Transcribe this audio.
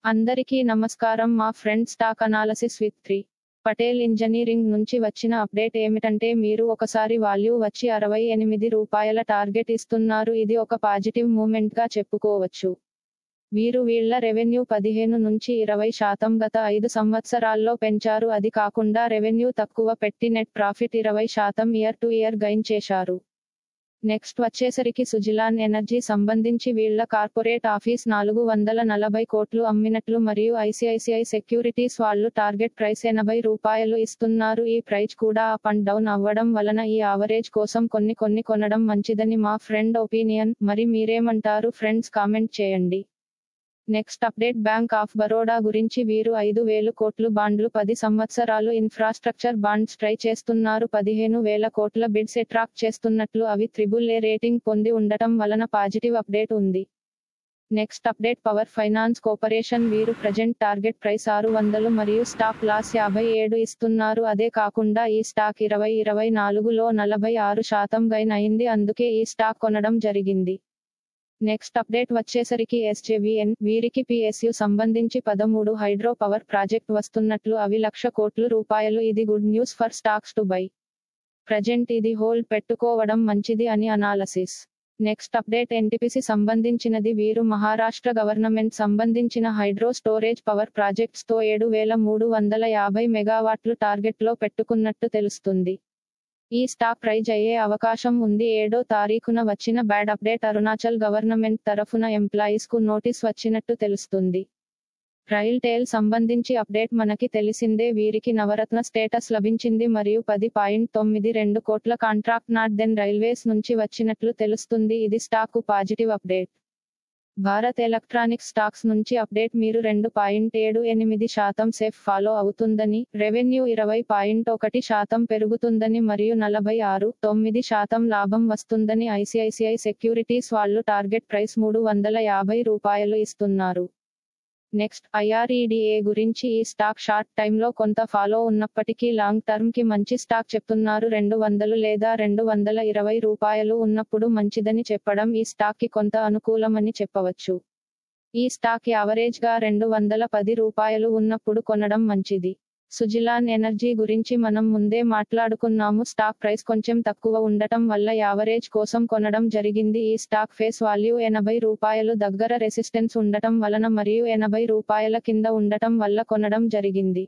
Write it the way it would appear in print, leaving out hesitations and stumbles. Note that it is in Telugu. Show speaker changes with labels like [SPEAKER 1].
[SPEAKER 1] అందరికీ నమస్కారం. మా friend stock analysis with 3 Patel engineering నుంచి వచ్చిన అప్డేట్ ఏమిటంటే మీరు ఒకసారి వాల్యూ వచ్చి రూ. 68 టార్గెట్ ఇస్తున్నారు. ఇది ఒక పాజిటివ్ మూమెంట్ గా చెప్పుకోవచ్చు. వీళ్ళ రెవెన్యూ 15 నుంచి 20% గత 5 సంవత్సరాల్లో పెంచారు. అది కాకుండా రెవెన్యూ తక్కువ పెట్టి net profit 20% year to year gain చేశారు. నెక్స్ట్ వచ్చేసరికి సుజిలాన్ ఎనర్జీ సంబంధించి వీళ్ళ కార్పొరేట్ ఆఫీస్ 440 కోట్లు అమ్మినట్లు మరియు ఐసిఐసిఐ సెక్యూరిటీస్ వాళ్ళు టార్గెట్ ప్రైస్ రూ. 80 ఇస్తున్నారు. ఈ ప్రైస్ కూడా అప్ అండ్ డౌన్ అవ్వడం వలన ఈ యావరేజ్ కోసం కొన్ని కొనడం మంచిదని మా ఫ్రెండ్ ఒపీనియన్. మరి మీరేమంటారు ఫ్రెండ్స్, కామెంట్ చేయండి. Next update bank of Baroda గురించి. వీరు 5,000 కోట్లు బాండ్లు 10 సంవత్సరాలు ఇన్ఫ్రాస్ట్రక్చర్ బాండ్స్ ట్రై చేస్తున్నారు. 15,000 కోట్ల బిడ్స్ అట్రాక్ట్ చేస్తున్నట్లు అవి AAA రేటింగ్ పొంది ఉండటం వలన పాజిటివ్ అప్డేట్ ఉంది. Next update power finance corporation. వీరు ప్రజెంట్ టార్గెట్ ప్రైస్ 600 మరియు స్టాప్ లాస్ 57 ఇస్తున్నారు. అదే కాకుండా ఈ స్టాక్ 2024లో 46% గైన్ అయింది. అందుకే ఈ స్టాక్ కొనడం జరిగింది. నెక్స్ట్ అప్డేట్ వచ్చేసరికి SJVN. వీరికి PSU సంబంధించి 13 హైడ్రో పవర్ ప్రాజెక్ట్ వస్తున్నట్లు అవి ₹1,00,000 కోట్లు. ఇది good news for stocks to buy. Present ఇది హోల్డ్ పెట్టుకోవడం మంచిది అని అనాలసిస్. నెక్స్ట్ అప్డేట్ NTPC సంబంధించినది. వీరు మహారాష్ట్ర గవర్నమెంట్ సంబంధించిన హైడ్రో స్టోరేజ్ పవర్ ప్రాజెక్ట్స్ తో 7,350 మెగావాట్లు టార్గెట్లో పెట్టుకున్నట్టు తెలుస్తుంది. ఈ స్టాక్ ప్రైజ్ అయ్యే అవకాశం ఉంది. 7వ తారీఖున వచ్చిన బ్యాడ్ అప్డేట్. అరుణాచల్ గవర్నమెంట్ తరఫున ఎంప్లాయీస్ కు నోటీస్ వచ్చినట్టు తెలుస్తుంది. రైల్ టెల్ సంబంధించి అప్డేట్ మనకి తెలిసిందే. వీరికి నవరత్న స్టేటస్ లభించింది మరియు 10.92 కోట్ల కాంట్రాక్ట్ నార్దెన్ రైల్వేస్ నుంచి వచ్చినట్లు తెలుస్తుంది. ఇది స్టాక్ కు positive update. Bharat electronics stocks నుంచి అప్డేట్. మీరు 2.78% సేఫ్ ఫాలో అవుతుందని, రెవెన్యూ 20.1% పెరుగుతుందని మరియు 46.9% లాభం వస్తుందని ఐసిఐసిఐ సెక్యూరిటీస్ వాళ్ళు టార్గెట్ ప్రైస్ రూ. 350 ఇస్తున్నారు. నెక్స్ట్ IREDA గురించి. ఈ స్టాక్ షార్ట్ టైంలో కొంత ఫాలో ఉన్నప్పటికీ లాంగ్ టర్మ్ కి మంచి స్టాక్ చెప్తున్నారు. 200 లేదా రూ. 220 ఉన్నప్పుడు మంచిదని చెప్పడం ఈ స్టాక్ కి కొంత అనుకూలమని చెప్పవచ్చు. ఈ స్టాక్ యావరేజ్ గా రూ. 210 ఉన్నప్పుడు కొనడం మంచిది. సుజిలాన్ ఎనర్జీ గురించి మనం ముందే మాట్లాడుకున్నాము. స్టాక్ ప్రైస్ కొంచెం తక్కువ ఉండటం వల్ల యావరేజ్ కోసం కొనడం జరిగింది. ఈ స్టాక్ ఫేస్ వాల్యూ రూ. 80 దగ్గర రెసిస్టెన్స్ ఉండటం వలన మరియు రూ. 80 కింద ఉండటం వల్ల కొనడం జరిగింది.